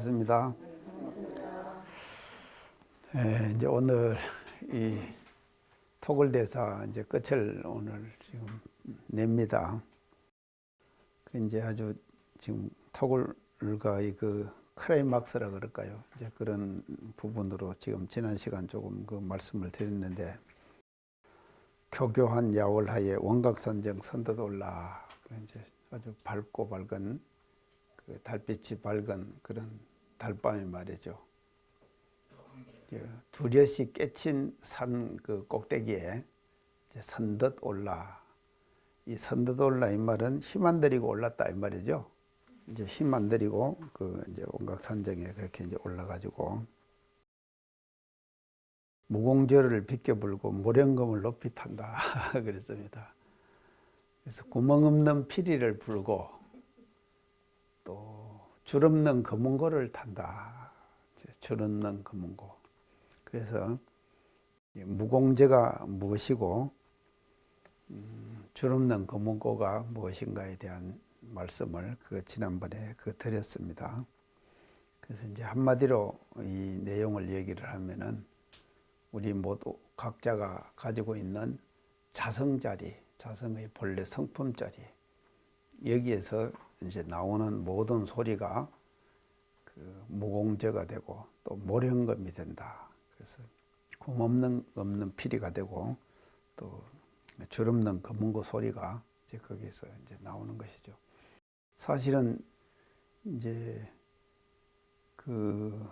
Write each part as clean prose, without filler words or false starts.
반갑습니다. 이제 오늘 이 토굴대사 이제 끝을 오늘 지금 냅니다. 이제 아주 지금 토굴과 그 클라이막스라 그럴까요? 이제 그런 부분으로 지금 지난 시간 조금 그 말씀을 드렸는데, 교교한 야월하에 원각선정 선도돌라, 이제 아주 밝고 밝은 그 달빛이 밝은 그런 달밤이 말이죠. 두려시 깨친 산 그 꼭대기에 이제 선듯 올라. 이 선듯 올라 이 말은 힘 안 들이고 올랐다 이 말이죠. 이제 힘 안 들이고 그 이제 원각선정에 그렇게 이제 올라가지고 무공절을 빗겨 불고 모령검을 높이 탄다 그랬습니다. 그래서 구멍 없는 피리를 불고 또 줄 없는 검은고를 탄다. 줄 없는 검은고. 그래서 무공제가 무엇이고 줄 없는 검은고가 무엇인가에 대한 말씀을 지난번에 드렸습니다. 그래서 이제 한마디로 이 내용을 얘기를 하면은 우리 모두 각자가 가지고 있는 자성자리, 자성의 본래 성품자리, 여기에서 이제 나오는 모든 소리가 그 무공제가 되고 또 모령검이 된다. 그래서 공 없는 피리가 되고 또 줄 없는 검은고 소리가 이제 거기서 이제 나오는 것이죠. 사실은 이제 그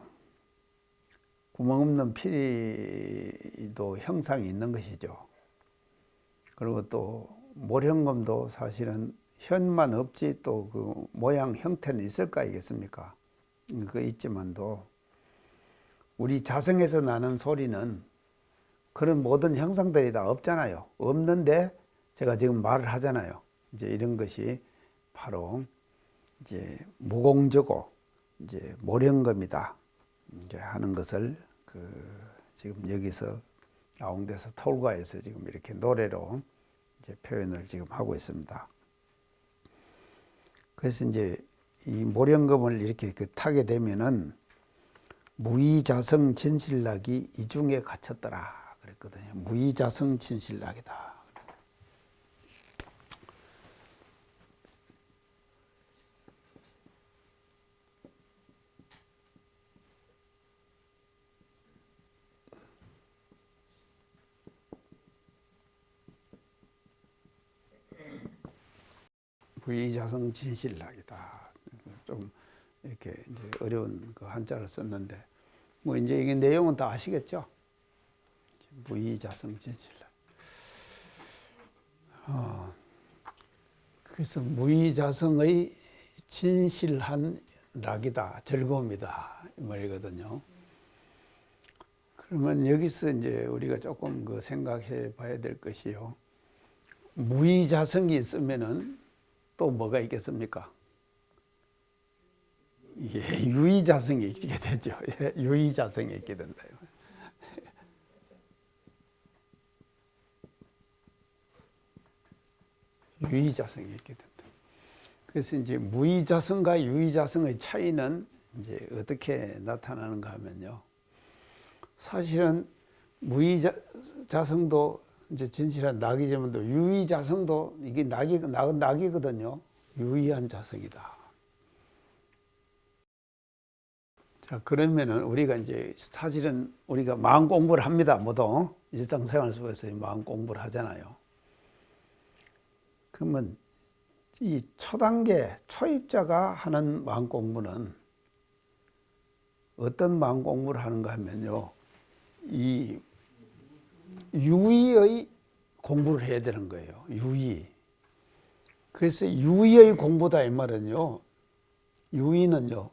구멍 없는 피리도 형상이 있는 것이죠. 그리고 또 모령검도 사실은 현만 없지 또 그 모양 형태는 있을 거 아니겠습니까? 그 있지만도 우리 자성에서 나는 소리는 그런 모든 형상들이 다 없잖아요. 없는데 제가 지금 말을 하잖아요. 이제 이런 것이 바로 이제 무공제고 이제 모령검이다. 이제 하는 것을 지금 여기서 나온데서 톨과에서 지금 이렇게 노래로 이제 표현을 지금 하고 있습니다. 그래서 이제 이 모령검을 이렇게 타게 되면은 무의자성 진실락이 이중에 갇혔더라 그랬거든요. 무의자성 진실락이다. 무의자성 진실락이다. 좀 이렇게 이제 어려운 그 한자를 썼는데 뭐 이제 이게 내용은 다 아시겠죠? 무의자성 진실락. 그래서 무의자성의 진실한 락이다, 즐거움이다 이 말이거든요. 그러면 여기서 이제 우리가 조금 생각해 봐야 될 것이요. 무의자성이 있으면은 또 뭐가 있겠습니까? 예, 유의자성이 있게 되죠. 예, 유의자성이 있게 된다. 유의자성이 있게 된다. 그래서 이제 무의자성과 유의자성의 차이는 이제 어떻게 나타나는가 하면요. 사실은 무의자성도 이제 진실한 낙이지만 또 유의자성도 이게 낙이거든요. 유의한 자성이다. 자, 그러면은 우리가 이제 사실은 우리가 마음 공부를 합니다. 모두 일상생활 속에서 마음 공부를 하잖아요. 그러면 이 초단계 초입자가 하는 마음 공부는 어떤 마음 공부를 하는가 하면요. 이 유의의 공부를 해야 되는 거예요. 유의. 그래서 유의의 공부다 이 말은요. 유의는요.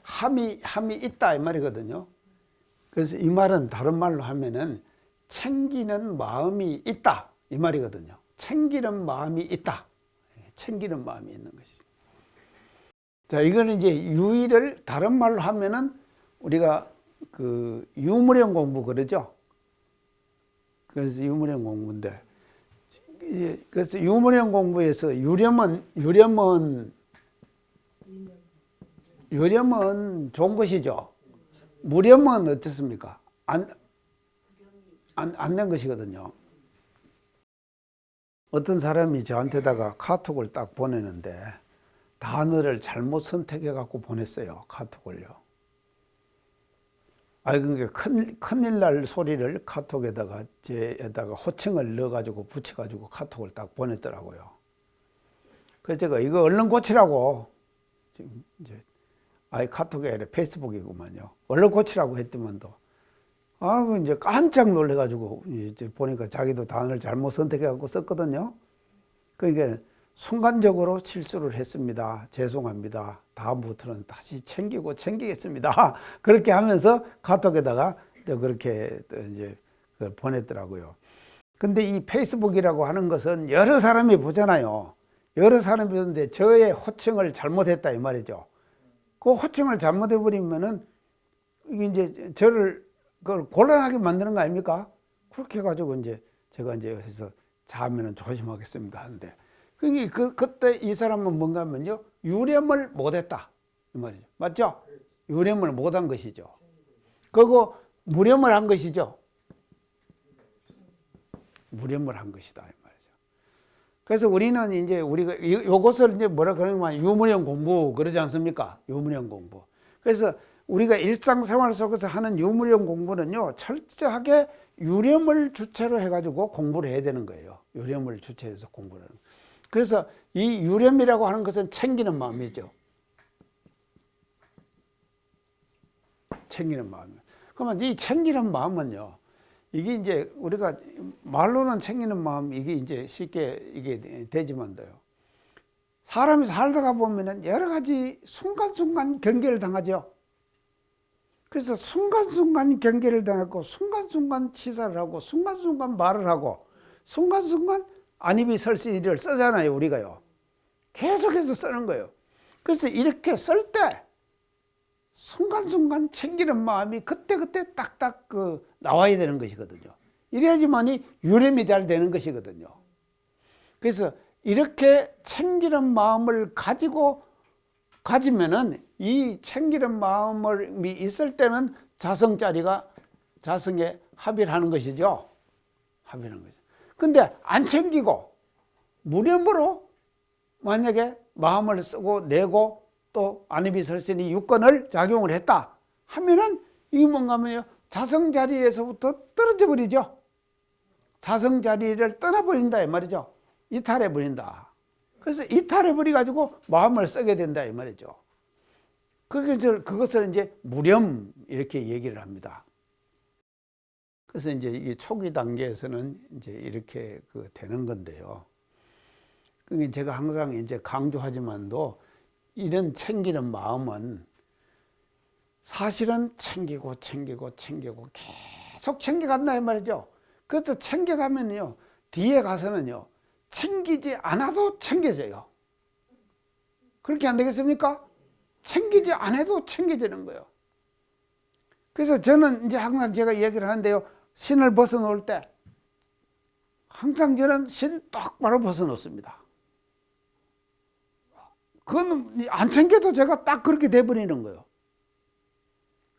함이 있다 이 말이거든요. 그래서 이 말은 다른 말로 하면은 챙기는 마음이 있다 이 말이거든요. 챙기는 마음이 있다. 챙기는 마음이 있는 것이죠. 자, 이거는 이제 유의를 다른 말로 하면은 우리가 유무령 공부 그러죠. 그래서 유무령 공부인데, 그래서 유무령 공부에서 유렴은 유렴은 좋은 것이죠. 무렴은 어떻습니까? 안 된 것이거든요. 어떤 사람이 저한테다가 카톡을 딱 보내는데 단어를 잘못 선택해 갖고 보냈어요. 카톡을요. 그러니까 큰일 날 소리를 카톡에다가 제에다가 호칭을 넣어가지고 붙여가지고 카톡을 딱 보냈더라고요. 그래서 제가 이거 얼른 고치라고 지금 이제 카톡이 아니라 페이스북이구만요. 얼른 고치라고 했더만도 이제 깜짝 놀래가지고 이제 보니까 자기도 단어를 잘못 선택해갖고 썼거든요. 그러니까 순간적으로 실수를 했습니다. 죄송합니다. 다음부터는 다시 챙기겠습니다. 그렇게 하면서 카톡에다가 그렇게 이제 보냈더라고요. 근데 이 페이스북이라고 하는 것은 여러 사람이 보잖아요. 여러 사람이 보는데 저의 호칭을 잘못했다 이 말이죠. 그 호칭을 잘못해버리면은 이제 저를 그걸 곤란하게 만드는 거 아닙니까? 그렇게 해가지고 이제 제가 이제 해서 자면은 조심하겠습니다 하는데 그때 이 사람은 뭔가 하면요 유렴을 못했다 이 말이죠. 맞죠? 유렴을 못한 것이죠. 그리고 무렴을 한 것이죠. 무렴을 한 것이다 이 말이죠. 그래서 우리는 이제 우리가 요것을 이제 뭐라 그러냐면 유무렴 공부 그러지 않습니까? 유무렴 공부. 그래서 우리가 일상생활 속에서 하는 유무렴 공부는요 철저하게 유렴을 주체로 해가지고 공부를 해야 되는 거예요. 유렴을 주체해서 공부를 하는. 그래서 이 유렴이라고 하는 것은 챙기는 마음이죠. 챙기는 마음이에요. 그러면 이 챙기는 마음은요, 이게 이제 우리가 말로는 챙기는 마음 이게 이제 쉽게 이게 되지만도요. 사람이 살다가 보면은 여러 가지 순간순간 경계를 당하죠. 그래서 순간순간 경계를 당하고 순간순간 치사를 하고 순간순간 말을 하고 순간순간 안입이 설신이를 쓰잖아요. 우리가요. 계속해서 쓰는 거예요. 그래서 이렇게 쓸 때 순간순간 챙기는 마음이 그때그때 딱딱 나와야 되는 것이거든요. 이래야지만이 유렴이 잘 되는 것이거든요. 그래서 이렇게 챙기는 마음을 가지면은 이 챙기는 마음이 있을 때는 자성에 합의하는 것이죠. 합의하는 거죠. 근데 안 챙기고 무렴으로 만약에 마음을 쓰고 내고 또 안입이 설신이 유권을 작용을 했다 하면은 이게 뭔가 하면요 자성 자리에서부터 떨어져 버리죠. 자성 자리를 떠나버린다 이 말이죠. 이탈해 버린다. 그래서 이탈해 버려 가지고 마음을 쓰게 된다 이 말이죠. 그것을 이제 무렴 이렇게 얘기를 합니다. 그래서 이제 이 초기 단계에서는 이제 이렇게 되는 건데요. 그게 제가 항상 이제 강조하지만도 이런 챙기는 마음은 사실은 챙기고 계속 챙겨간다 이 말이죠. 그래서 챙겨가면요 뒤에 가서는요 챙기지 않아도 챙겨져요. 그렇게 안 되겠습니까? 챙기지 않아도 챙겨지는 거예요. 그래서 저는 이제 항상 제가 얘기를 하는데요. 신을 벗어놓을 때 항상 저는 신 똑바로 벗어놓습니다. 그건 안 챙겨도 제가 딱 그렇게 돼버리는 거예요.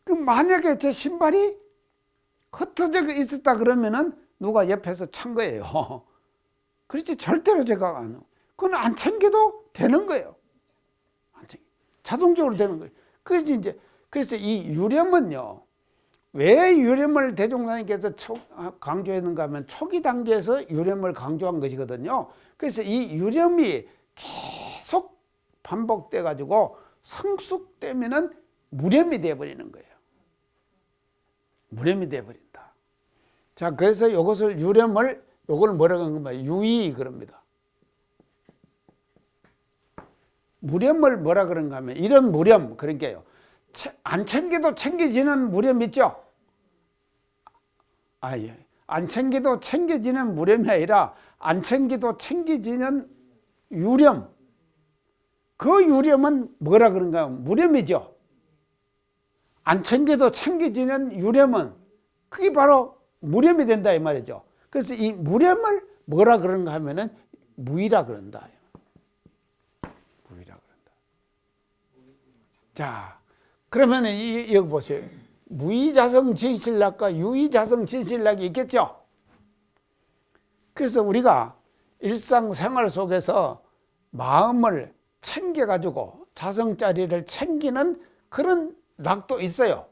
그럼 만약에 제 신발이 흩어져 있었다 그러면은 누가 옆에서 찬 거예요. 그렇지 절대로 제가 안. 그건 안 챙겨도 되는 거예요. 안 챙겨. 자동적으로 되는 거예요. 그래서 이 유렴은요. 왜 유렴을 대종사님께서 강조했는가 하면 초기 단계에서 유렴을 강조한 것이거든요. 그래서 이 유렴이 계속 반복돼 가지고 성숙되면은 무렴이 되어 버리는 거예요. 무렴이 되어 버린다. 자, 그래서 이것을 유렴을 요걸 뭐라고 하는 거면 유의 그럽니다. 무렴을 뭐라 그런가 하면 이런 무렴 그러니까요. 안 챙겨도 챙겨지는 무렴 있죠? 안 챙겨도 챙겨지는 무렴이 아니라 안 챙겨도 챙겨지는 유렴. 그 유렴은 뭐라 그런가 하면 무렴이죠. 안 챙겨도 챙겨지는 유렴은 그게 바로 무렴이 된다 이 말이죠. 그래서 이 무렴을 뭐라 그런가 하면은 무의라 그런다. 무의라 그런다. 자, 그러면 여기 보세요. 무의자성 진실락과 유의자성 진실락이 있겠죠? 그래서 우리가 일상생활 속에서 마음을 챙겨가지고 자성자리를 챙기는 그런 낙도 있어요.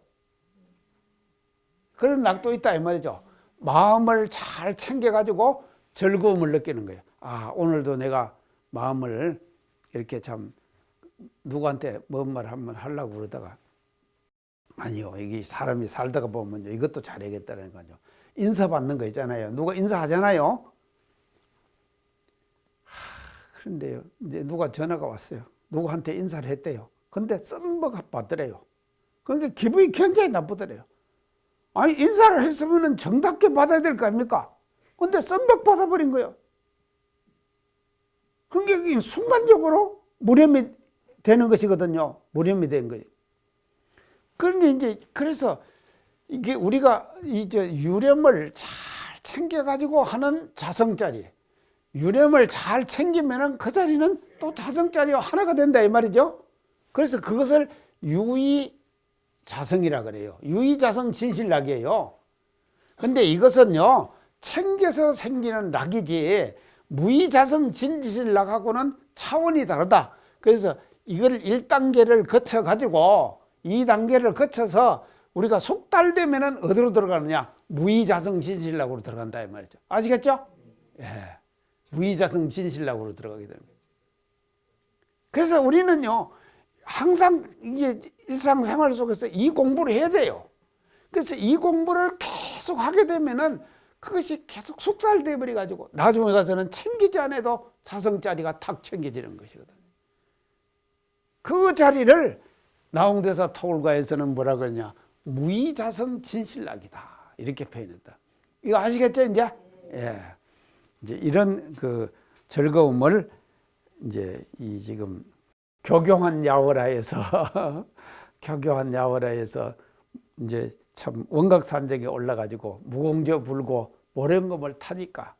그런 낙도 있다 이 말이죠. 마음을 잘 챙겨가지고 즐거움을 느끼는 거예요. 아, 오늘도 내가 마음을 이렇게 참 누구한테 뭔 말 한번 하려고 그러다가 아니요, 이게 사람이 살다가 보면요, 이것도 잘해야겠다는 거죠. 인사받는 거 있잖아요. 누가 인사하잖아요. 그런데요, 이제 누가 전화가 왔어요. 누구한테 인사를 했대요. 근데 썸버가 받더래요. 그런데 기분이 굉장히 나쁘더래요. 아니, 인사를 했으면 정답게 받아야 될 거 아닙니까? 근데 썸박 받아버린 거예요. 그게 순간적으로 무렴이 되는 것이거든요. 무렴이 된 거예요. 그런데 이제 그래서 이게 우리가 이제 유념을 잘 챙겨가지고 하는 자성자리, 유념을 잘 챙기면은 그 자리는 또 자성자리와 하나가 된다 이 말이죠. 그래서 그것을 유의자성이라 그래요. 유의자성 진실락이에요. 근데 이것은요, 챙겨서 생기는 낙이지 무의자성 진실락하고는 차원이 다르다. 그래서 이걸 1단계를 거쳐 가지고 2단계를 거쳐서 우리가 숙달되면은 어디로 들어가느냐? 무의자성 진실락으로 들어간다 이 말이죠. 아시겠죠? 예. 무의자성 진실락으로 들어가게 됩니다. 그래서 우리는요, 항상 이제 일상생활 속에서 이 공부를 해야 돼요. 그래서 이 공부를 계속 하게 되면은 그것이 계속 숙달돼 버려 가지고 나중에 가서는 챙기지 않아도 자성자리가 탁 챙겨지는 것이거든요. 그 자리를 나홍대사 토굴가에서는 뭐라 그러냐? 무의자성 진실락이다. 이렇게 표현했다. 이거 아시겠죠, 이제? 예. 이제 이런 그 즐거움을 이제 이 지금 교교한 야월하에서 교교한 야월하에서 이제 참 원각산정에 올라가지고 무공저 불고 모령검을 타니까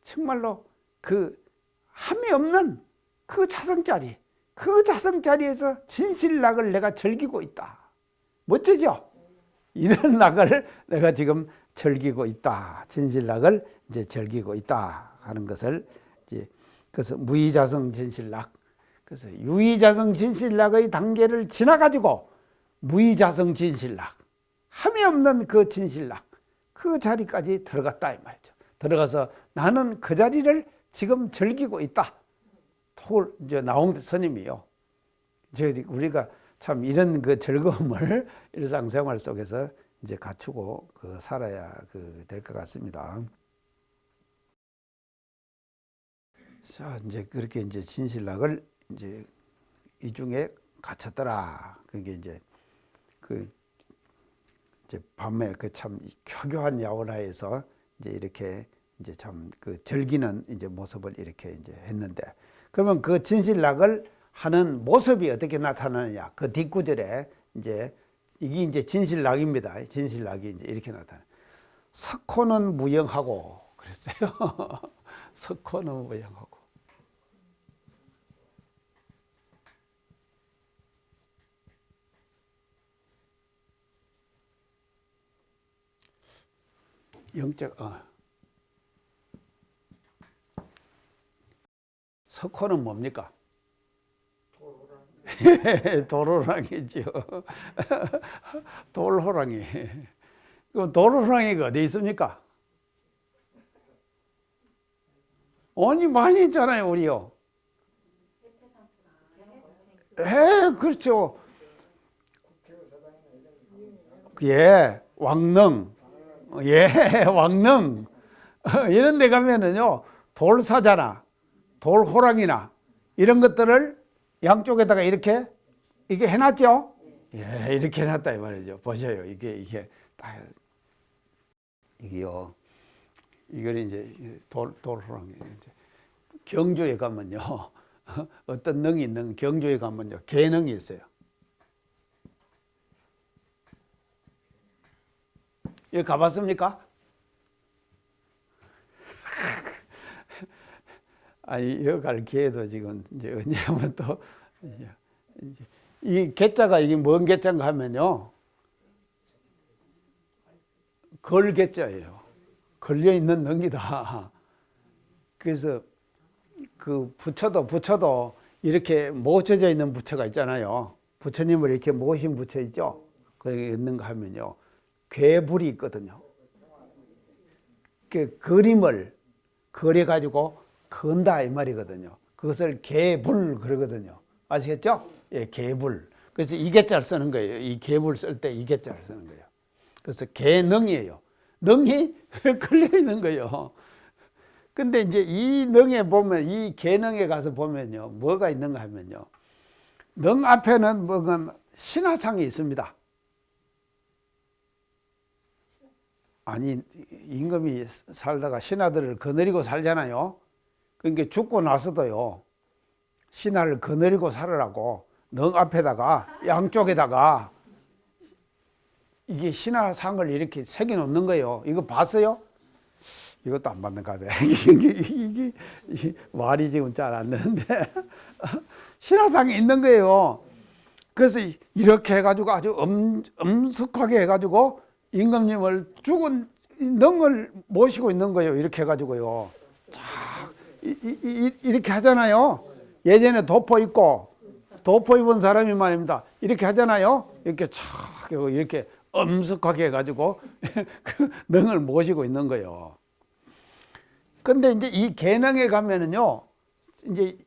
정말로 그 함이 없는 그 자성자리, 그 자성자리에서 진실락을 내가 즐기고 있다. 멋지죠? 이런 낙을 내가 지금 즐기고 있다. 진실락을 이제 즐기고 있다 하는 것을 이제 그래서 무의자성 진실락, 그래서 유의자성 진실락의 단계를 지나가지고 무의자성 진실락, 함이 없는 그 진실락, 그 자리까지 들어갔다 이 말이죠. 들어가서 나는 그 자리를 지금 즐기고 있다. 이제 나홍대 스님이요. 우리가 참 이런 그 즐거움을 일상생활 속에서 이제 갖추고 살아야 될 것 같습니다. 자, 이제 그렇게 이제 진실락을 이제 이 중에 갖췄더라. 그게 이제 이제 밤에 참 교교한 야원하에서 이제 이렇게 이제 참 즐기는 이제 모습을 이렇게 이제 했는데, 그러면 그 진실락을 하는 모습이 어떻게 나타나느냐? 그 뒷구절에 이제 이게 이제 진실락입니다. 진실락이 이제 이렇게 나타나. 석호는 무영하고 그랬어요. 석호는 무영하고. 영적 석호는 뭡니까? 돌호랑이죠. 돌호랑이. 그럼 돌호랑이가 어디 있습니까? 아니, 많이 있잖아요, 우리요. 그렇죠. 예, 왕릉. 예, 왕릉. 이런 데 가면은요, 돌사자나, 돌호랑이나, 이런 것들을 양쪽에다가 이렇게 해놨죠? 예, 이렇게 해놨다 이 말이죠. 보셔요. 이게 딱 이게요. 이걸 이제 돌호랑이. 경조에 가면요, 어떤 능이 있는 경조에 가면요, 개능이 있어요. 여기 가봤습니까? 아니, 여기 갈 기회도 지금 이제 언제 하면 또 이제 이 개자가 이게 뭔 개자인가 하면요. 걸개자예요. 걸려있는 능이다. 그래서 그 부처도 이렇게 모셔져 있는 부처가 있잖아요. 부처님을 이렇게 모신 부처 있죠. 거기 있는가 하면요. 괴불이 있거든요. 그 그림을 그려가지고 건다 이 말이거든요. 그것을 개불 그러거든요. 아시겠죠? 예, 개불. 그래서 이 개자를 쓰는 거예요. 이 개불 쓸 때 이 개자를 쓰는 거예요. 그래서 개능이에요. 능이 걸려 있는 거예요. 근데 이제 이 능에 보면, 이 개능에 가서 보면요. 뭐가 있는가 하면요. 능 앞에는 뭐가 신화상이 있습니다. 아니, 임금이 살다가 신하들을 거느리고 살잖아요. 그러니까 죽고 나서도요. 신하를 거느리고 살으라고 능 앞에다가 양쪽에다가 이게 신화상을 이렇게 새겨 놓는 거예요. 이거 봤어요? 이것도 안 받는가 봐. 이게 말이 지금 잘 안 되는데 신화상이 있는 거예요. 그래서 이렇게 해가지고 아주 엄숙하게 해가지고 임금님을 죽은 능을 모시고 있는 거예요. 이렇게 해가지고요. 자, 이렇게 하잖아요. 예전에 도포 입은 사람이 말입니다. 이렇게 하잖아요. 이렇게 촥 이렇게 엄숙하게 해가지고 그 능을 모시고 있는 거예요. 근데 이제 이 개능에 가면은요, 이제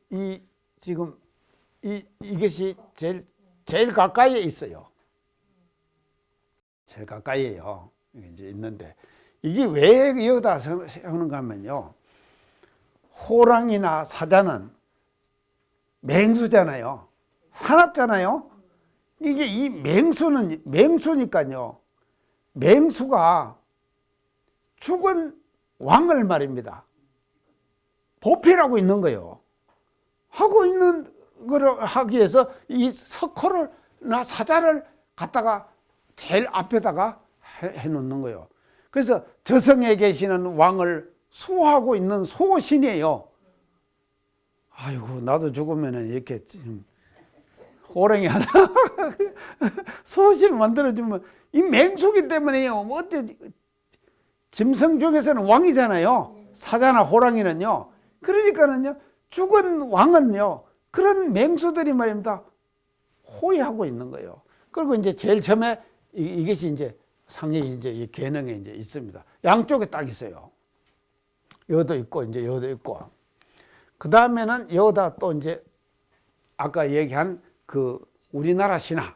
지금 이것이 제일 가까이에 있어요. 제일 가까이에요. 이제 있는데 이게 왜 여기다 세우는가 하면요, 호랑이나 사자는 맹수잖아요. 사납잖아요. 이게 이 맹수니까요. 맹수가 죽은 왕을 말입니다. 보필하고 있는 거예요. 하고 있는 거를 하기 위해서 이 석호나 사자를 갖다가 제일 앞에다가 해 놓는 거예요. 그래서 저승에 계시는 왕을 수호하고 있는 수호신이에요. 아이고, 나도 죽으면 이렇게 호랑이 하나 수호신을 만들어주면, 이 맹수기 때문에요. 어째 짐승 중에서는 왕이잖아요. 사자나 호랑이는요. 그러니까는요, 죽은 왕은요, 그런 맹수들이 말입니다. 호위하고 있는 거예요. 그리고 이제 제일 처음에 이것이 이제 상이 이제 이 계능에 이제 있습니다. 양쪽에 딱 있어요. 여도 있고, 이제 여도 있고. 그 다음에는 여기다 또 이제 아까 얘기한 그 우리나라 신화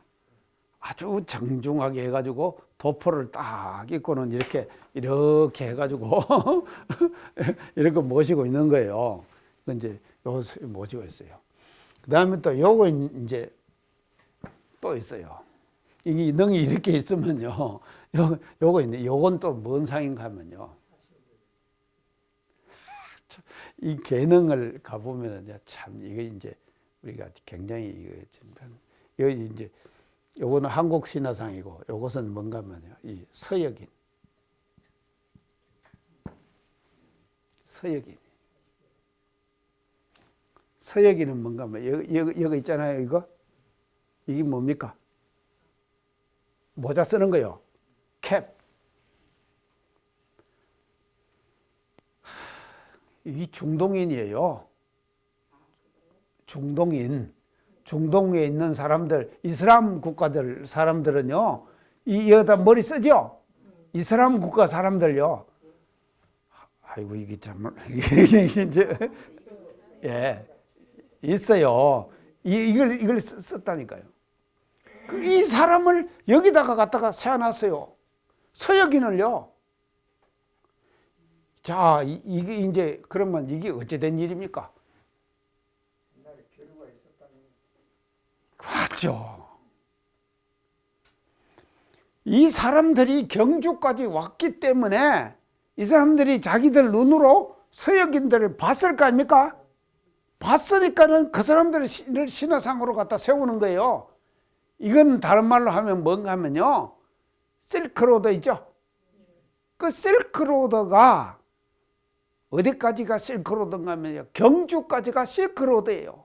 아주 정중하게 해가지고 도포를 딱 입고는 이렇게 해가지고 이렇게 모시고 있는 거예요. 이제 요것을 모시고 있어요. 그 다음에 또 요거 이제 또 있어요. 이 능이 이렇게 있으면요. 요거 있네. 요건 또 뭔 상인가 하면요. 이 계능을 가보면 참 이게 이제 우리가 굉장히 여기 이제 요거는 한국 신화상이고 요것은 뭔가 하면요. 이 서역인. 서역인은 뭔가 하면 여기 있잖아요. 이게 뭡니까? 모자 쓰는 거요. 캡. 이 중동인이에요. 중동에 있는 사람들, 이슬람 국가들 사람들은요, 여기다 머리 쓰죠? 이슬람 국가 사람들요. 아이고, 이게 참, 이제, 예, 있어요. 이걸 썼다니까요. 이 사람을 여기다가 갖다가 세워놨어요. 서역인을요. 자, 이게 이제, 그러면 이게 어찌된 일입니까? 옛날에 교류가 있었다는. 맞죠. 이 사람들이 경주까지 왔기 때문에 이 사람들이 자기들 눈으로 서역인들을 봤을 거 아닙니까? 봤으니까는 그 사람들을 신화상으로 갖다 세우는 거예요. 이건 다른 말로 하면 뭔가 하면요. 실크로드 있죠? 그 실크로드가 어디까지가 실크로드인가 하면요. 경주까지가 실크로드예요.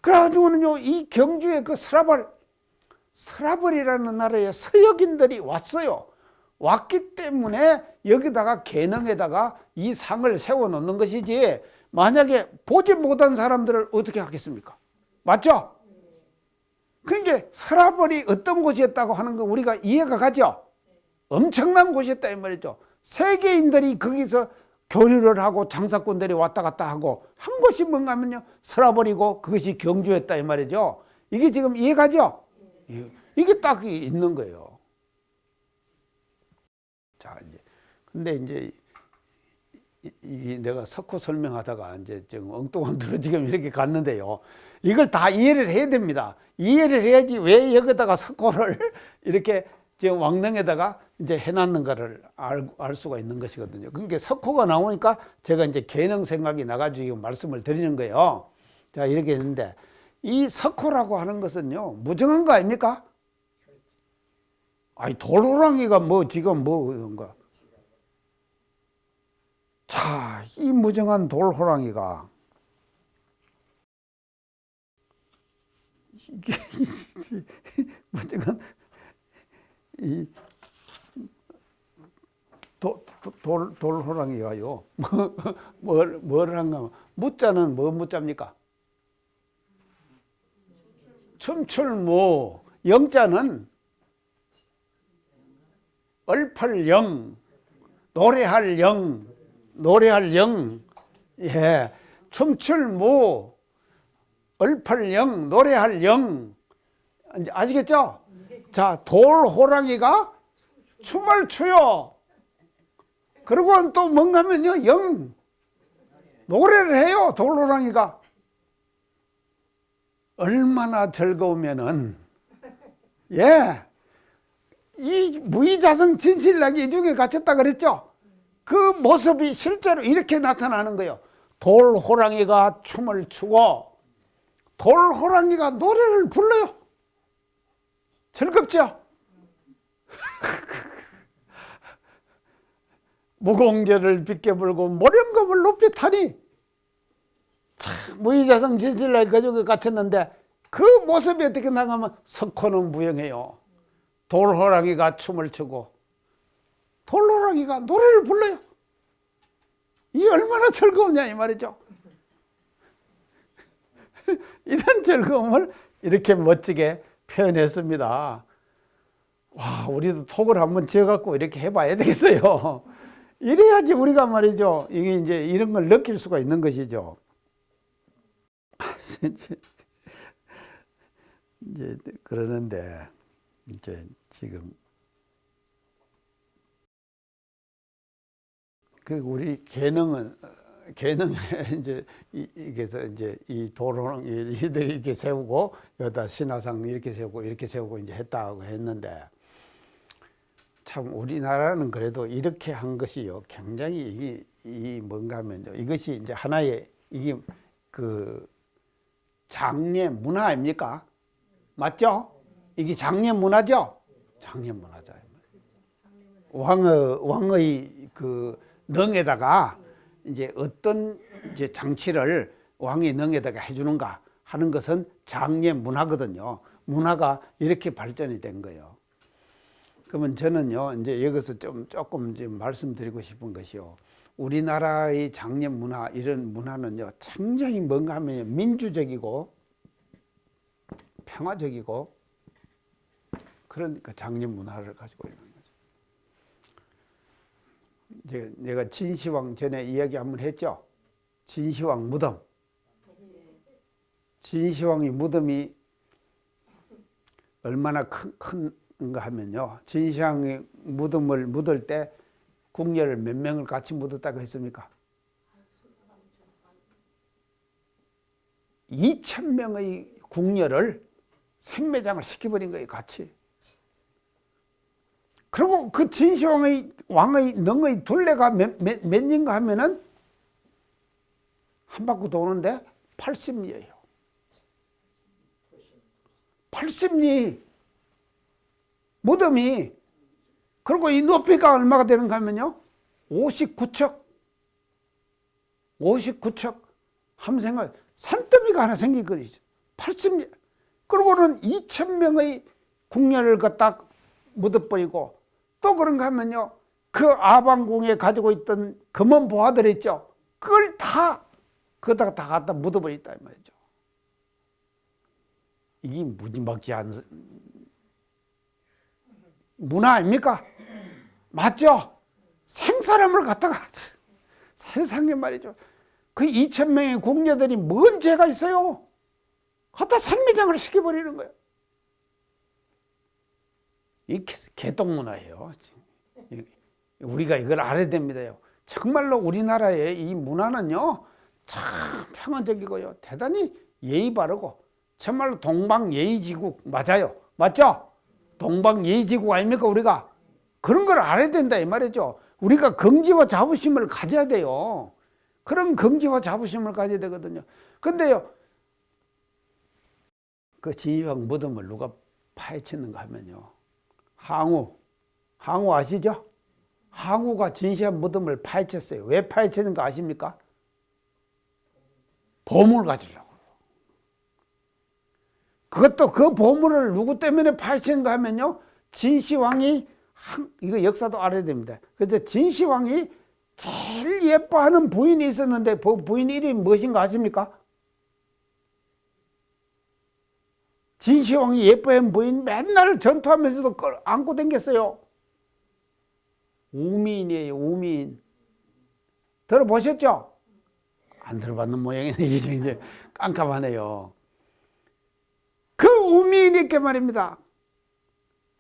그래가지고는요, 이 경주에 그 스라벌이라는 나라에 서역인들이 왔어요. 왔기 때문에 여기다가 계능에다가 이 상을 세워 놓는 것이지, 만약에 보지 못한 사람들을 어떻게 하겠습니까? 맞죠? 그러니까 스라벌이 어떤 곳이었다고 하는 거 우리가 이해가 가죠? 엄청난 곳이었다 이 말이죠. 세계인들이 거기서 교류를 하고 장사꾼들이 왔다 갔다 하고 한 곳이 뭔가 하면요, 스라벌이고 그것이 경주였다 이 말이죠. 이게 지금 이해가죠? 이게 딱 있는 거예요. 자, 근데 이제 이 내가 석호 설명하다가 이제 지금 엉뚱한 데로 지금 이렇게 갔는데요. 이걸 다 이해를 해야 됩니다. 이해를 해야지 왜 여기다가 석호를 이렇게 지금 왕릉에다가 이제 해놨는가를 알 수가 있는 것이거든요. 그러니까 석호가 나오니까 제가 이제 계능 생각이 나가지고 말씀을 드리는 거예요. 자, 이렇게 했는데 이 석호라고 하는 것은요, 무정한 거 아닙니까? 아니, 돌호랑이가 뭐 지금 뭐 그런가? 자, 이 무정한 돌호랑이가 이게 무정한 이 돌호랑이가요. 뭘 한가? 무자는 뭐 무자입니까? 춤출무. 영자는 얼팔 영, 노래할 영, 노래할 영. 예, 춤출무, 얼팔 영, 노래할 영. 아시겠죠? 자, 돌호랑이가 춤을 추요. 그리고 또 뭔가 하면요, 영, 노래를 해요, 돌호랑이가. 얼마나 즐거우면은, 예, 이 무의자성 진실락이 이 중에 갇혔다 그랬죠? 그 모습이 실제로 이렇게 나타나는 거예요. 돌호랑이가 춤을 추고, 돌호랑이가 노래를 불러요. 즐겁죠? 무공제를 빗게 불고 모령검을 높이 타니, 참 무의자성 진실락이 가지고 갇혔는데 그 모습이 어떻게 나가면 석호는 무용해요. 돌호랑이가 춤을 추고 돌호랑이가 노래를 불러요. 이게 얼마나 즐거우냐 이 말이죠. 이런 즐거움을 이렇게 멋지게 표현했습니다. 와, 우리도 톡을 한번 지어갖고 이렇게 해봐야 되겠어요. 이래야지 우리가 말이죠, 이게 이제 이런 걸 느낄 수가 있는 것이죠. 이제 그러는데 이제 지금 그 우리 계능에 이제 이게서 이제 이 도로랑 이렇게 세우고 여기다 신화상 이렇게 세우고 이제 했다고 했는데, 참 우리나라는 그래도 이렇게 한 것이요, 굉장히 이 뭔가 하면요, 이것이 이제 하나의 이게 그 장례 문화 아닙니까? 맞죠? 이게 장례 문화죠? 장례 문화죠. 왕의 그 능에다가 이제 어떤 이제 장치를 왕의 능에다가 해주는가 하는 것은 장례 문화거든요. 문화가 이렇게 발전이 된 거예요. 그러면 저는요, 이제 여기서 조금 지금 말씀드리고 싶은 것이요, 우리나라의 장례 문화, 이런 문화는요, 굉장히 뭔가 하면 민주적이고 평화적이고 그런 그 장례 문화를 가지고 있는 거죠. 내가 진시황 전에 이야기 한번 했죠. 진시황 무덤. 진시황의 무덤이 얼마나 큰가 하면요, 진시황의 무덤을 묻을 때 궁녀를 몇 명을 같이 묻었다고 했습니까? 2,000명의 궁녀를 생매장을 시켜버린 거예요, 같이. 그리고 그 진시황의 왕의 능의 둘레가 몇 인가 하면은 한 바퀴 도는데 80리예요. 80리 무덤이. 그리고 이 높이가 얼마가 되는가 하면요, 59척. 59척. 한번 생각, 산더미가 하나 생긴 거죠. 80년. 그러고는 2,000명의 궁녀를 갖다 묻어버리고 또 그런가 하면요. 그 아방궁에 가지고 있던 금은 보화들 있죠. 그걸 다 거기다가 다 갖다 묻어버렸다 이 말이죠. 이게 무지막지한 문화 아닙니까? 맞죠? 생사람을 갖다가 세상에 말이죠. 그 2,000명의 궁녀들이 뭔 죄가 있어요? 갖다 산매장을 시켜버리는 거예요. 이 개똥문화예요. 우리가 이걸 알아야 됩니다요. 정말로 우리나라의 이 문화는요, 참 평화적이고요, 대단히 예의 바르고, 정말로 동방예의지국 맞아요. 맞죠? 동방예의지국 아닙니까, 우리가? 그런 걸 알아야 된다, 이 말이죠. 우리가 긍지와 자부심을 가져야 돼요. 그런 긍지와 자부심을 가져야 되거든요. 근데요, 그 진시황 무덤을 누가 파헤치는가 하면요, 항우 아시죠? 항우가 진시황 무덤을 파헤쳤어요. 왜 파헤치는가 아십니까? 보물 가지려고. 그것도 그 보물을 누구 때문에 파헤치는가 하면요, 진시황이, 이거 역사도 알아야 됩니다. 그래서 진시황이 제일 예뻐하는 부인이 있었는데 그 부인 이름이 무엇인가 아십니까? 진시황이 예뻐한 부인 맨날 전투하면서도 안고 다녔어요. 우미인이에요. 우미인. 들어보셨죠? 안 들어봤는 모양이네. 이제 깜깜하네요. 그 우미인에게 말입니다.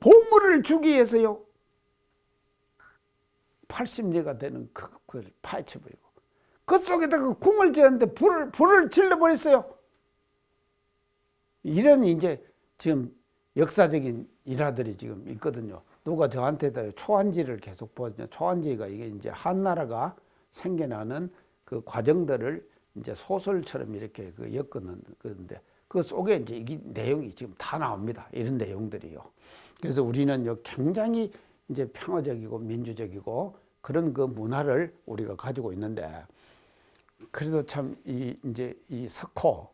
보물을 주기 위해서요, 80리가 되는 그걸 파헤쳐버리고 그 속에다가 궁을 지었는데 불을 질러버렸어요. 이런 이제 지금 역사적인 일화들이 지금 있거든요. 누가 저한테도 초안지를 계속 보거든요. 초안지가 이게 이제 한나라가 생겨나는 그 과정들을 이제 소설처럼 이렇게 엮는 건데 그 속에 이제 이 내용이 지금 다 나옵니다. 이런 내용들이요. 그래서 우리는 굉장히 이제 평화적이고 민주적이고 그런 그 문화를 우리가 가지고 있는데, 그래도 참 이제 이 석호,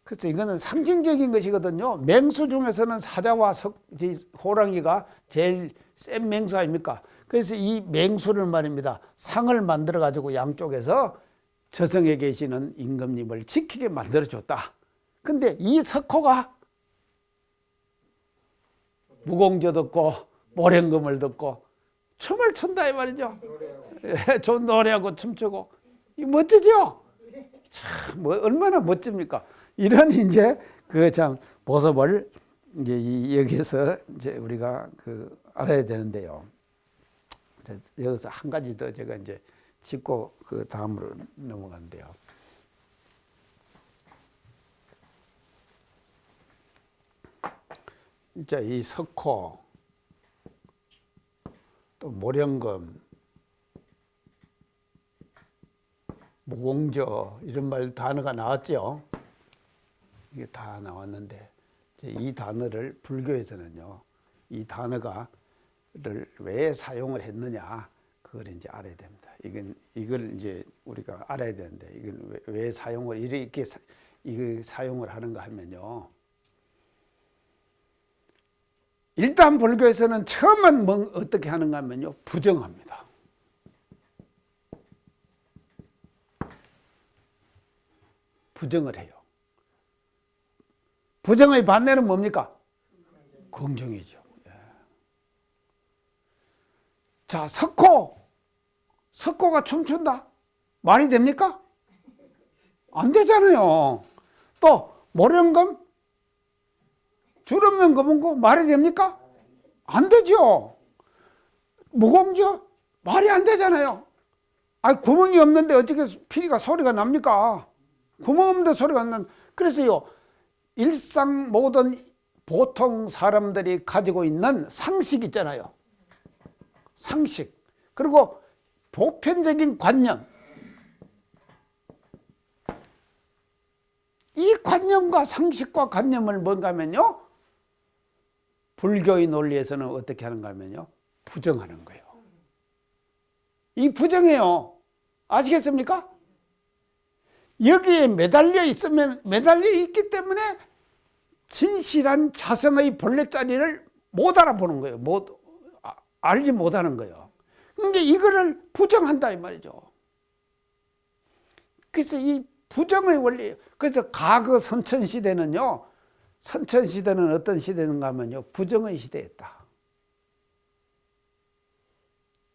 그래서 이거는 상징적인 것이거든요. 맹수 중에서는 사자와 호랑이가 제일 센 맹수 아닙니까? 그래서 이 맹수를 말입니다, 상을 만들어 가지고 양쪽에서 저승에 계시는 임금님을 지키게 만들어 줬다. 근데 이 석호가 무공저 듣고 모랭금을 듣고 춤을 춘다 이 말이죠. 좀 노래하고 춤추고, 이 멋지죠? 참 얼마나 멋집니까? 이런 이제 그 참 모습을 이제 여기서 이제 우리가 알아야 되는데요. 여기서 한 가지 더 제가 이제 짚고 그 다음으로 넘어가는데요. 진짜 이 석호, 또 모령금, 무공저 이런 단어가 나왔죠. 이게 다 나왔는데 이 단어를 불교에서는요, 이 단어를 왜 사용을 했느냐, 그걸 이제 알아야 됩니다. 이걸 이제 우리가 알아야 되는데, 이걸 왜 사용을 이렇게 이걸 사용을 하는가 하면요, 일단 불교에서는 처음은 어떻게 하는가 하면요, 부정합니다. 부정을 해요. 부정의 반대는 뭡니까? 긍정이죠. 예. 자, 석호가 춤춘다? 말이 됩니까? 안 되잖아요. 또 모령금, 줄 없는 검은고 말이 됩니까? 안 되죠. 무공저 말이 안 되잖아요. 아니, 구멍이 없는데 어떻게 피리가 소리가 납니까? 구멍 없는데 소리가 안 난. 그래서요, 일상 모든 보통 사람들이 가지고 있는 상식 있잖아요. 상식. 그리고 보편적인 관념. 이 관념과 상식과 관념을 뭔가 하면요, 불교의 논리에서는 어떻게 하는가 하면요, 부정하는 거예요. 이 부정해요. 아시겠습니까? 여기에 매달려 있기 때문에 진실한 자성의 본래자리를 못 알아보는 거예요. 알지 못하는 거예요. 그러니까 이거를 부정한다 이 말이죠. 그래서 이 부정의 원리, 그래서 과거 선천시대는요, 선천시대는 어떤 시대인가 하면요, 부정의 시대였다.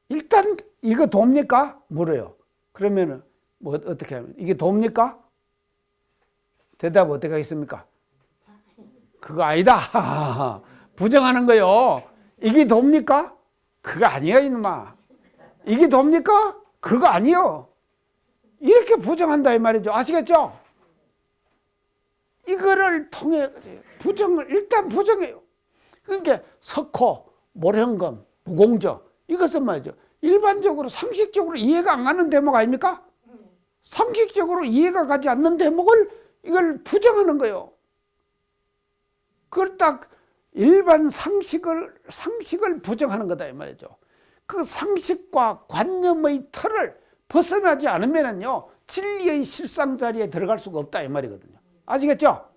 일단 이거 돕니까? 물어요. 그러면은 뭐 어떻게 하면 이게 돕니까? 대답 어떻게 하겠습니까? 그거 아니다. 부정하는 거요. 이게 돕니까? 그거 아니야 이놈아. 이게 돕니까? 그거 아니요. 이렇게 부정한다 이 말이죠. 아시겠죠? 이거를 통해 부정을 일단 부정해요. 그러니까 석호, 모령검, 무공저 이것은 말이죠. 일반적으로 상식적으로 이해가 안 가는 대목 아닙니까? 상식적으로 이해가 가지 않는 대목을 이걸 부정하는 거예요. 그걸 딱 일반 상식을 부정하는 거다 이 말이죠. 그 상식과 관념의 틀을 벗어나지 않으면요 진리의 실상 자리에 들어갈 수가 없다 이 말이거든요. 아시겠죠?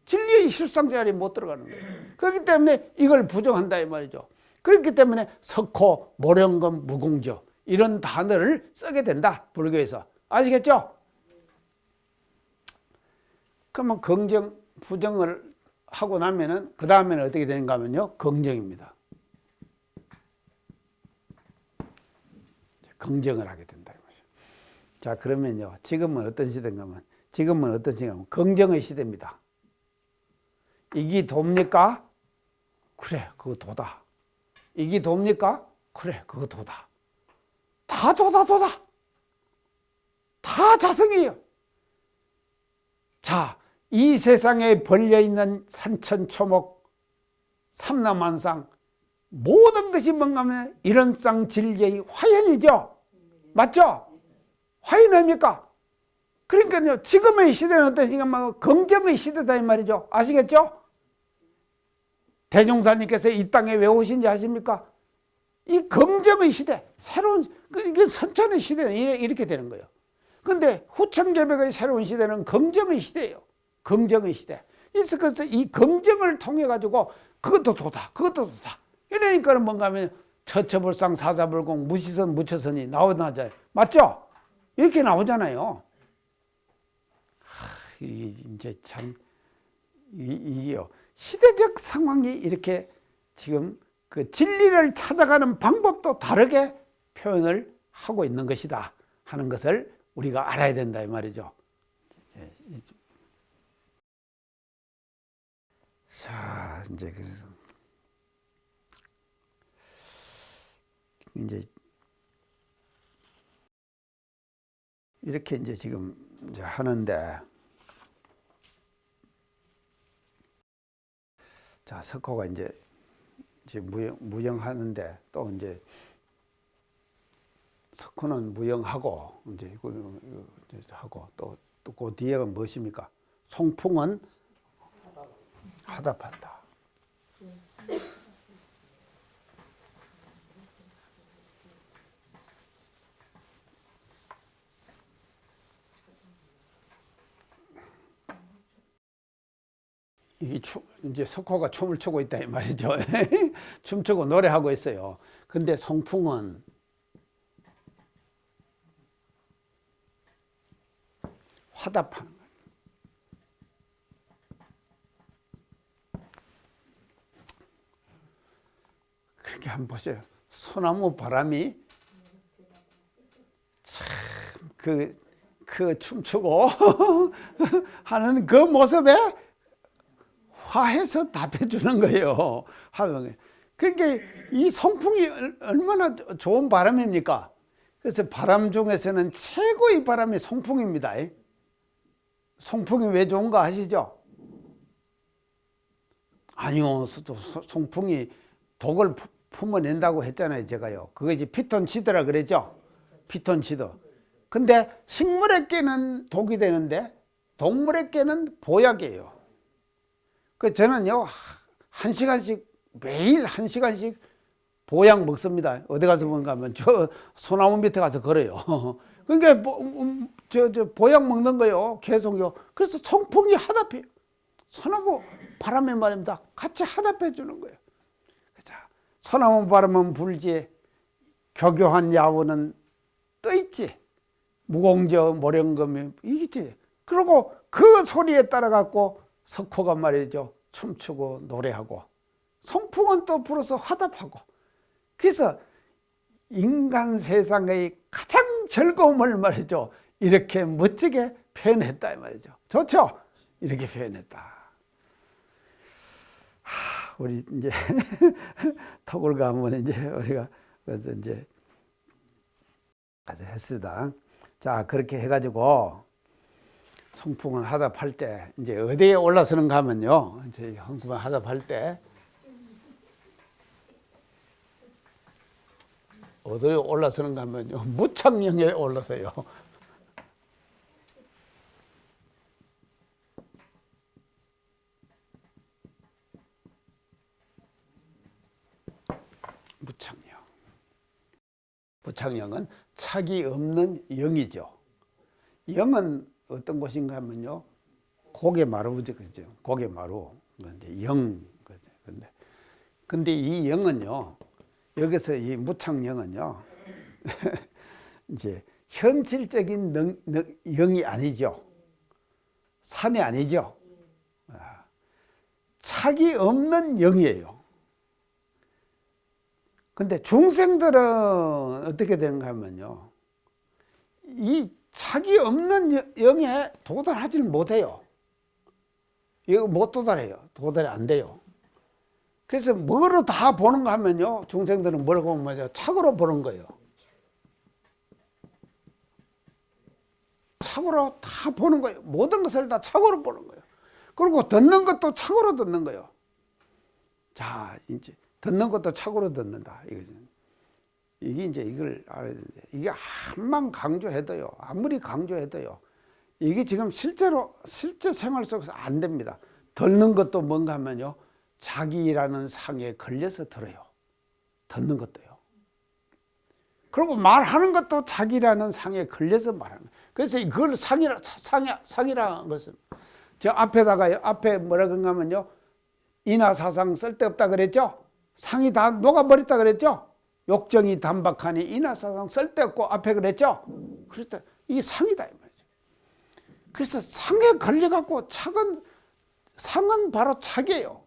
진리의 실상 자리에 못 들어가는 거예요. 그렇기 때문에 이걸 부정한다 이 말이죠. 그렇기 때문에 석호, 모령검, 무공저 이런 단어를 쓰게 된다 불교에서. 아시겠죠? 그러면 긍정, 부정을 하고 나면은 그 다음에는 어떻게 되는가 하면요 긍정입니다. 긍정을 하게 된다. 자, 그러면요 지금은 어떤 시대인가 하면 긍정의 시대입니다. 이게 돕니까? 그래, 그거 도다. 이게 돕니까? 그래, 그거 도다. 다 도다. 다 자성이에요. 자, 이 세상에 벌려있는 산천초목, 삼라만상 모든 것이 뭔가 하면 일원상 진리의 화현이죠. 맞죠? 화현 아닙니까? 그러니까요 지금의 시대는 어떤 시대냐면 긍정의 시대다 이 말이죠. 아시겠죠? 대종사님께서 이 땅에 왜 오신지 아십니까? 이 긍정의 시대, 새로운 이게 선천의 시대는 이렇게 되는 거예요. 근데 후천개벽의 새로운 시대는 긍정의 시대예요. 긍정의 시대. 그래서 이 긍정을 통해 가지고 그것도 도다. 이러니까는 뭔가 하면 처처불상 사자불공 무시선 무처선이 나오잖아요. 맞죠? 이렇게 나오잖아요. 이제 참 이요 시대적 상황이 이렇게 지금 그 진리를 찾아가는 방법도 다르게 표현을 하고 있는 것이다 하는 것을 우리가 알아야 된다 이 말이죠. 자, 이제 이렇게 이제 지금 이제 하는데, 자, 석호가 이제 무영하는데 또 이제 석호는 무영하고 이제 이거 하고 또 그 뒤에가 무엇입니까? 송풍은 화답한다. 이제 석호가 춤을 추고 있다 이 말이죠. 춤추고 노래하고 있어요. 근데 송풍은 화답하는 거예요. 그렇게 한번 보세요. 소나무 바람이 참 그 춤추고 하는 그 모습에 화해서 답해주는 거예요. 그러니까 이 송풍이 얼마나 좋은 바람입니까? 그래서 바람 중에서는 최고의 바람이 송풍입니다. 송풍이 왜 좋은가 아시죠? 아니요, 송풍이 독을 품어낸다고 했잖아요, 제가요. 그거 이제 피톤치드라 그랬죠? 피톤치드. 근데 식물에게는 독이 되는데 동물에게는 보약이에요. 그 저는요, 매일 1시간씩 보약 먹습니다. 어디 가서 뭔가 하면 저 소나무 밑에 가서 걸어요. 그러니까 저 보약 먹는 거요. 계속요. 그래서 송풍이 화답해요. 소나무 바람이 말입니다. 같이 하답해 주는 거예요. 자, 소나무 바람은 불지, 교교한 야우는 떠있지, 무공저 모령금이 이기지. 그리고 그 소리에 따라 갖고 석호가 말이죠, 춤추고 노래하고, 송풍은 또 불어서 화답하고. 그래서 인간 세상의 가장 즐거움을 말이죠, 이렇게 멋지게 표현했다 이 말이죠. 좋죠? 이렇게 표현했다. 우리 이제 톡을 가면 이제 우리가 이제 가서 했습니다. 자, 그렇게 해가지고 송풍은 하답할 때 이제 어디에 올라서는가 하면요, 이제 송풍은 하답할 때 어디에 올라서는가 하면요, 무창령에 올라서요. 무창령. 무창령은 착이 없는 영이죠. 영은 어떤 곳인가 하면요, 고개마루죠, 그죠? 고개마루. 이제 영. 근데 이 영은요, 여기서 이 무창영은요, 이제 현실적인 영이 아니죠. 산이 아니죠. 착이 없는 영이에요. 근데 중생들은 어떻게 되는가 하면요, 이 착이 없는 영에 도달하지를 못해요. 이거 못 도달해요. 도달이 안 돼요. 그래서 뭐로 다 보는가 하면요, 중생들은 뭐라고 보면 착으로 보는 거예요. 착으로 다 보는 거예요. 모든 것을 다 착으로 보는 거예요. 그리고 듣는 것도 착으로 듣는 거예요. 자, 이제 듣는 것도 착으로 듣는다. 이게 이제 이걸 알아야 되는데, 이게 한만 강조해도요, 아무리 강조해도요, 이게 지금 실제 생활 속에서 안 됩니다. 듣는 것도 뭔가 하면요, 자기라는 상에 걸려서 들어요. 듣는 것도요. 그리고 말하는 것도 자기라는 상에 걸려서 말하는 거예요. 그래서 이걸 상이라는 것은, 저 앞에다가, 앞에 뭐라 그런가 하면요, 인하사상 쓸데없다 그랬죠? 상이 다 녹아버렸다 그랬죠? 욕정이 단박하니 인하사상 쓸데없고 앞에 그랬죠? 그래서 이게 상이다 이 말이죠. 그래서 상에 걸려갖고 상은 바로 착이에요.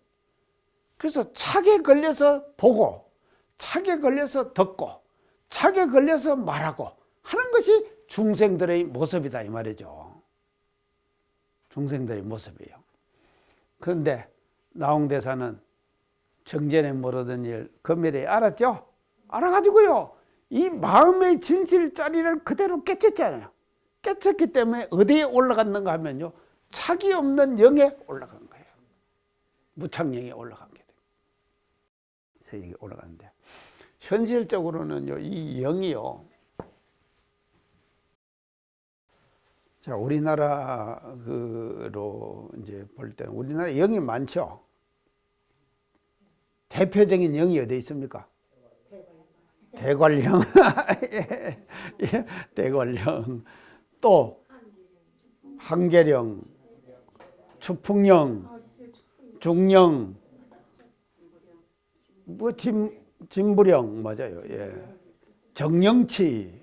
그래서 착에 걸려서 보고, 착에 걸려서 듣고, 착에 걸려서 말하고 하는 것이 중생들의 모습이다 이 말이죠. 중생들의 모습이에요. 그런데 나홍대사는 정전에 모르던 일 금멸에 알았죠? 알아가지고요, 이 마음의 진실자리를 그대로 깨쳤잖아요. 깨쳤기 때문에 어디에 올라갔는가 하면요, 착이 없는 영에 올라간 거예요. 무창영에 올라간 게 돼요. 이게 올라가는데, 현실적으로는요, 이 영이요, 자, 우리나라로 이제 볼 때는 우리나라에 영이 많죠. 대표적인 영이 어디 있습니까? 대관령. 예, 대관령. 또 한계령, 추풍령, 중령, 뭐 진부령 맞아요. 예. 정령치.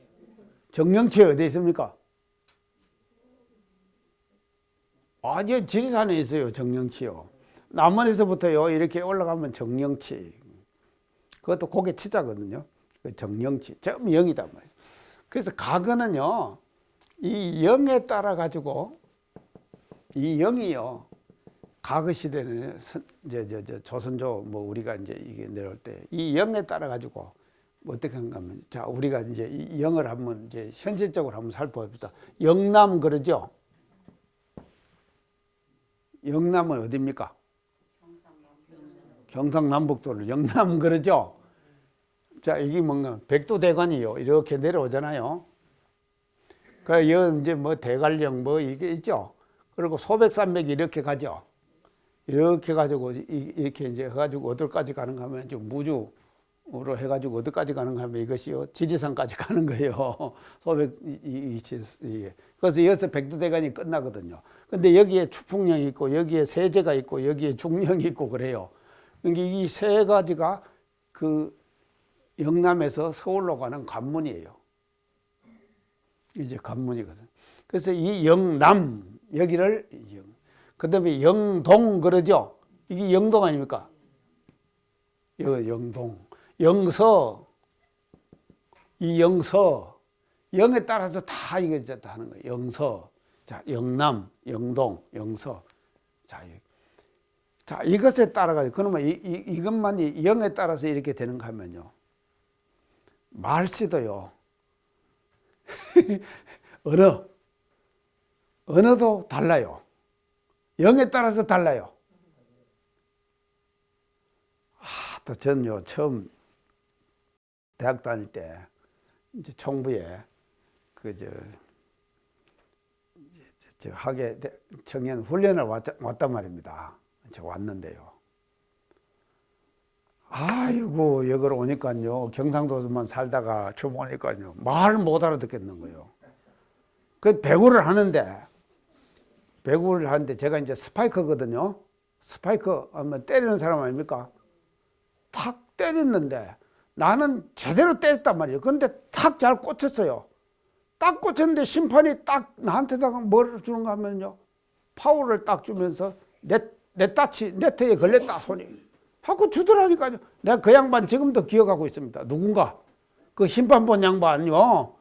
정령치 어디 있습니까? 아주 지리산에 있어요. 정령치요. 남원에서부터요, 이렇게 올라가면 정령치. 그것도 고개 치자거든요. 그 정령치. 좀 영이단 말이에요. 그래서 과거는요, 이 영에 따라 가지고, 이 영이요, 과거 시대는 이제 조선조 뭐 우리가 이제 이게 내려올 때 이 영에 따라 가지고 뭐 어떻게 한가 하면, 자, 우리가 이제 이 영을 한번 이제 현실적으로 한번 살펴봅시다. 영남 그러죠? 영남은 어디입니까? 경상남북도를 영남 그러죠? 자, 이게 뭔가 백두대간이요, 이렇게 내려오잖아요. 그 이제 뭐 대관령 뭐 이게 있죠. 그리고 소백산맥이 이렇게 가죠. 이렇게 가지고 이렇게 이제 해가지고 어디까지 가는가 하면 좀 무주 으로 해가지고 어디까지 가는가 하면 이것이요 지리산까지 가는 거예요. 그래서 여기서 백두대간이 끝나거든요. 근데 여기에 추풍령이 있고 여기에 세제가 있고 여기에 중령이 있고 그래요. 그러니까 이 세 가지가 그 영남에서 서울로 가는 관문이에요. 이제 관문이거든. 그래서 이 영남 여기를 그다음에 영동 그러죠. 이게 영동 아닙니까? 영동, 영서, 이 영서, 영에 따라서 다 이거 하는 거예요. 영서, 자 영남, 영동, 영서, 자 이것에 따라가지고 그러면 이것만이 영에 따라서 이렇게 되는가 하면요. 말씨도요. 언어도 달라요. 영에 따라서 달라요. 또 전요 처음 대학 다닐 때 이제 총부에 저 학예 청년 훈련을 왔단 말입니다. 저 왔는데요. 아이고 여기로 오니까요 경상도만 살다가 처음 오니까요 말 못 알아듣겠는 거예요. 그 배구를 하는데 제가 이제 스파이커거든요. 스파이커 하면 때리는 사람 아닙니까? 탁 때렸는데 나는 제대로 때렸단 말이에요. 그런데 탁 잘 꽂혔어요. 딱 꽂혔는데 심판이 딱 나한테다가 뭐를 주는가 하면요. 파울을 딱 주면서 네트에 걸렸다 손이. 하고 주더라니까요. 내가 그 양반 지금도 기억하고 있습니다. 누군가. 그 심판 본 양반요.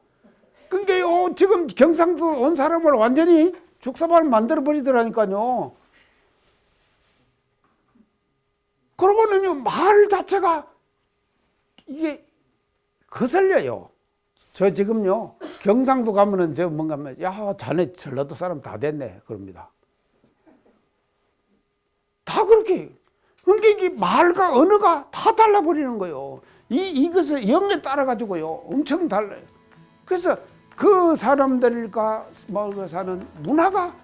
그러니까요 지금 경상도 온 사람을 완전히 죽사발을 만들어 버리더라니까요. 그러고는요 말 자체가 이게 거슬려요. 저 지금요 경상도 가면은 저 뭔가 하면 야 자네 전라도 사람 다 됐네 그럽니다. 다 그렇게. 그러니까 이게 말과 언어가 다 달라버리는 거예요. 이것을 영에 따라 가지고요 엄청 달라요. 그래서 그 사람들과 사는 문화가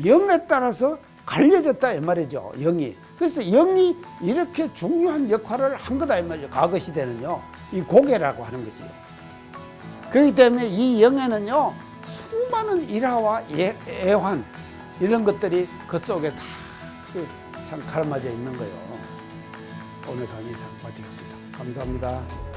영에 따라서 갈려졌다 이 말이죠. 영이. 그래서 영이 이렇게 중요한 역할을 한 거다 이 말이죠. 과거 시대는요 이 고개라고 하는 거지요. 그렇기 때문에 이 영에는요 수많은 일화와 애환 이런 것들이 그 속에 다 참 가르마져 있는 거예요. 오늘 강의 잘 마치겠습니다. 감사합니다.